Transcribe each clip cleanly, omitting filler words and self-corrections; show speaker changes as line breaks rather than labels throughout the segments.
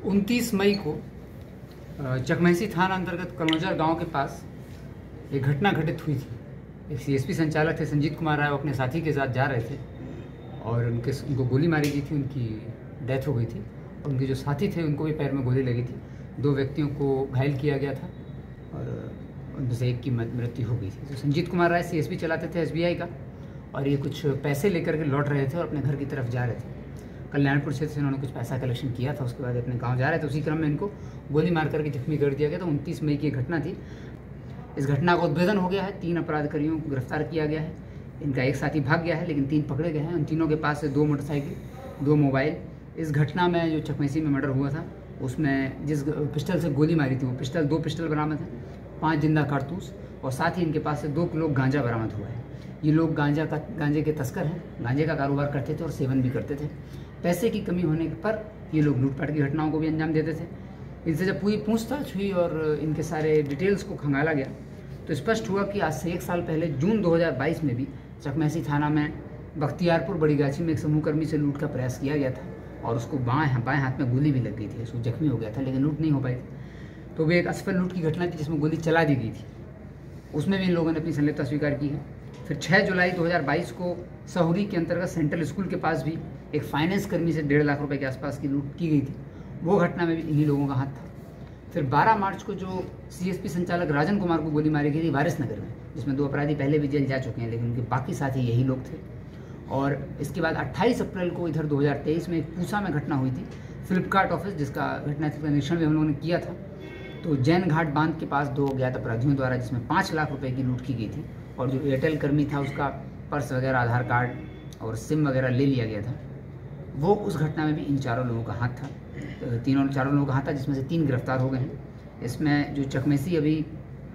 29 मई को चकमेसी थाना अंतर्गत कलौजा गांव के पास एक घटना घटित हुई थी। एक सीएसपी संचालक थे संजीत कुमार राय, वो अपने साथी के साथ जा रहे थे और उनको गोली मारी गई थी, उनकी डेथ हो गई थी। और उनके जो साथी थे उनको भी पैर में गोली लगी थी। 2 व्यक्तियों को घायल किया गया था और उनमें से एक की मृत्यु हो गई थी। तो संजीत कुमार राय सीएसपी चलाते थे एसबीआई का, और ये कुछ पैसे लेकर के लौट रहे थे और अपने घर की तरफ जा रहे थे। कल्याणपुर क्षेत्र से उन्होंने कुछ पैसा कलेक्शन किया था, उसके बाद अपने गांव जा रहे थे। उसी क्रम में इनको गोली मार करके जख्मी कर दिया गया। तो 29 मई की घटना थी। इस घटना का उद्भेदन हो गया है। 3 अपराधकारियों को गिरफ्तार किया गया है। इनका एक साथी भाग गया है, लेकिन 3 पकड़े गए हैं। उन तीनों के पास से 2 मोटरसाइकिल, 2 मोबाइल। इस घटना में जो चकमेसी में मर्डर हुआ था, उसमें जिस पिस्टल से गोली मारी थी, वो पिस्टल 2 पिस्टल बरामद है, 5 जिंदा कारतूस, और साथ ही इनके पास से 2 किलो गांजा बरामद हुआ है। ये लोग गांजे के तस्कर हैं, गांजे का कारोबार करते थे और सेवन भी करते थे। पैसे की कमी होने पर ये लोग लूटपाट की घटनाओं को भी अंजाम देते थे। इनसे जब पूरी पूछताछ हुई और इनके सारे डिटेल्स को खंगाला गया, तो स्पष्ट हुआ कि आज से 1 साल पहले जून 2022 में भी चकमेसी थाना में बख्तियारपुर बड़ी गाछी में एक समूहकर्मी से लूट का प्रयास किया गया था और उसको बाएं हाथ में गोली भी लग गई थी। उसको जख्मी हो गया था, लेकिन लूट नहीं हो पाई थी। तो वो एक असफल लूट की घटना थी जिसमें गोली चला दी गई थी। उसमें भी इन लोगों ने अपनी संलिप्तता स्वीकार की है। फिर 6 जुलाई 2022 को सहुरी के अंतर्गत सेंट्रल स्कूल के पास भी एक फाइनेंस कर्मी से 1.5 लाख रुपए के आसपास की लूट की गई थी। वो घटना में भी इन्हीं लोगों का हाथ था। फिर 12 मार्च को जो सीएसपी संचालक राजन कुमार को गोली मारी गई थी वारिस नगर में, जिसमें 2 अपराधी पहले भी जेल जा चुके हैं, लेकिन उनके बाकी साथी यही लोग थे। और इसके बाद 28 अप्रैल को इधर 2023 में एक पूसा में घटना हुई थी। फ्लिपकार्ट ऑफिस, जिसका घटनास्थल का निरीक्षण भी हम लोगों ने किया था, तो जैन घाट बांध के पास 2 अज्ञात अपराधियों द्वारा जिसमें 5 लाख रुपए की लूट की गई थी। और जो एयरटेल कर्मी था उसका पर्स वगैरह, आधार कार्ड और सिम वगैरह ले लिया गया था। वो उस घटना में भी इन 4 लोगों का हाथ था। 4 लोगों का हाथ था, जिसमें से 3 गिरफ्तार हो गए हैं। इसमें जो चकमेसी अभी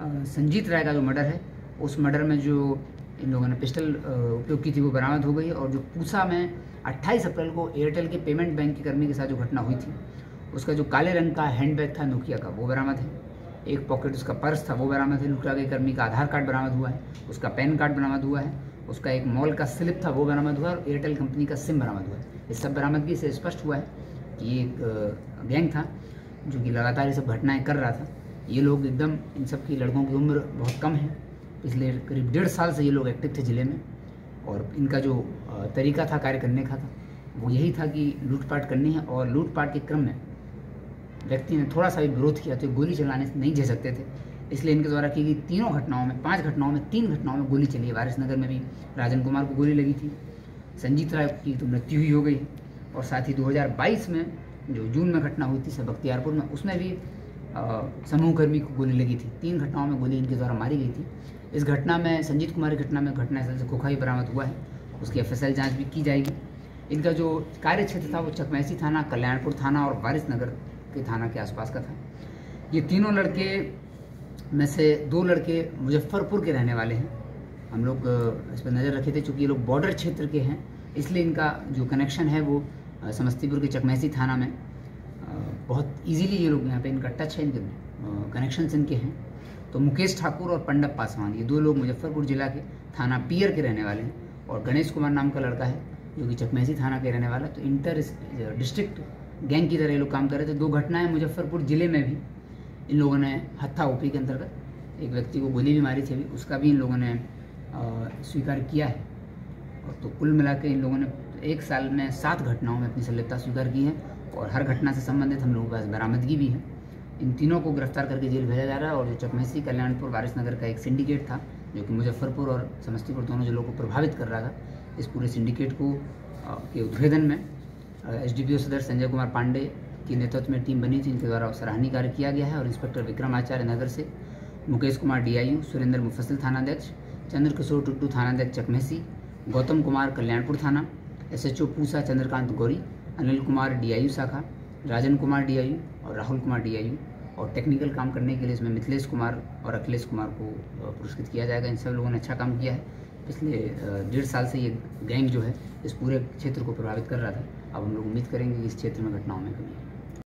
संजीत राय का जो मर्डर है, उस मर्डर में जो इन लोगों ने पिस्टल उपयोग की थी वो बरामद हो गई। और जो पूसा में 28 अप्रैल को एयरटेल के पेमेंट बैंक के कर्मी के साथ जो घटना हुई थी, उसका जो काले रंग का हैंडबैग था नोकिया का, वो बरामद है। एक पॉकेट उसका पर्स था, वो बरामद है। लूटा गए कर्मी का आधार कार्ड बरामद हुआ है, उसका पैन कार्ड बरामद हुआ है, उसका एक मॉल का स्लिप था वो बरामद हुआ है, और एयरटेल कंपनी का सिम बरामद हुआ है। इस सब बरामदगी से स्पष्ट हुआ है कि ये एक गैंग था जो कि लगातार ये सब घटनाएं कर रहा था। ये लोग एकदम, इन सब की लड़कों की उम्र बहुत कम है। पिछले करीब 1.5 साल से ये लोग एक्टिव थे ज़िले में, और इनका जो तरीका था कार्य करने का था, वो यही था कि लूटपाट करनी है। और लूटपाट के क्रम में व्यक्ति ने थोड़ा सा भी विरोध किया तो गोली चलाने से नहीं झेल सकते थे। इसलिए इनके द्वारा की गई 3 घटनाओं में, 5 घटनाओं में 3 घटनाओं में गोली चली है। वारिस नगर में भी राजन कुमार को गोली लगी थी, संजीत राय की तो मृत्यु ही हो गई, और साथ ही 2022 में जो जून में घटना हुई थी बख्तियारपुर में, उसमें भी समूहकर्मी को गोली लगी थी। 3 घटनाओं में गोली इनके द्वारा मारी गई थी। इस घटना में, संजीत कुमार की घटना में, घटनास्थल से खोखा ही बरामद हुआ है। उसकी FSL जाँच भी की जाएगी। इनका जो कार्य क्षेत्र था वो चकमेसी थाना, कल्याणपुर थाना और वारिस नगर के थाना के आसपास का था। ये तीनों लड़के में से 2 लड़के मुजफ्फरपुर के रहने वाले हैं। हम लोग इस पर नज़र रखे थे, चूँकि ये लोग बॉर्डर क्षेत्र के हैं, इसलिए इनका जो कनेक्शन है वो समस्तीपुर के चकमेसी थाना में बहुत इजीली ये लोग, यहाँ पे इनका टच है, इनके कनेक्शंस इनके हैं। तो मुकेश ठाकुर और पंडप पासवान, ये 2 लोग मुजफ्फरपुर जिला के थाना पियर के रहने वाले हैं, और गणेश कुमार नाम का लड़का है जो कि चकमेसी थाना के रहने वाला है। तो इंटर डिस्ट्रिक्ट गैंग की तरह ये लोग काम कर रहे थे। 2 घटनाएं मुजफ्फरपुर जिले में भी इन लोगों ने हत्था ओपी के अंतर्गत एक व्यक्ति को गोली भी मारी थी, अभी उसका भी इन लोगों ने स्वीकार किया है। और तो कुल मिला के इन लोगों ने 1 साल में 7 घटनाओं में अपनी संलिप्तता स्वीकार की है, और हर घटना से संबंधित हम लोगों के पास बरामदगी भी है। इन तीनों को गिरफ्तार करके जेल भेजा जा रहा है। और जो चकमेसी, कल्याणपुर, वारिस नगर का एक सिंडिकेट था जो कि मुजफ्फरपुर और समस्तीपुर दोनों जिलों को प्रभावित कर रहा था, इस पूरे सिंडिकेट को के उद्भेदन में SDPO सदर संजय कुमार पांडे के नेतृत्व में टीम बनी थी। इनके द्वारा सराहनीय कार्य किया गया है। और इंस्पेक्टर विक्रम आचार्य नगर से, मुकेश कुमार DIU, सुरेंद्र मुफस्सिल थानाध्यक्ष, चंद्रकिशोर टुट्टू थानाध्यक्ष चकमेसी, गौतम कुमार कल्याणपुर थाना, SHO पूसा चंद्रकांत गौरी, अनिल कुमार DIU शाखा, राजन कुमार DIU और राहुल कुमार DIU। और टेक्निकल काम करने के लिए इसमें मिथिलेश कुमार और अखिलेश कुमार को पुरस्कृत किया जाएगा। इन सब लोगों ने अच्छा काम किया है। पिछले 1.5 साल से ये गैंग जो है इस पूरे क्षेत्र को प्रभावित कर रहा था। अब हम लोग उम्मीद करेंगे कि इस क्षेत्र में घटनाओं में कमी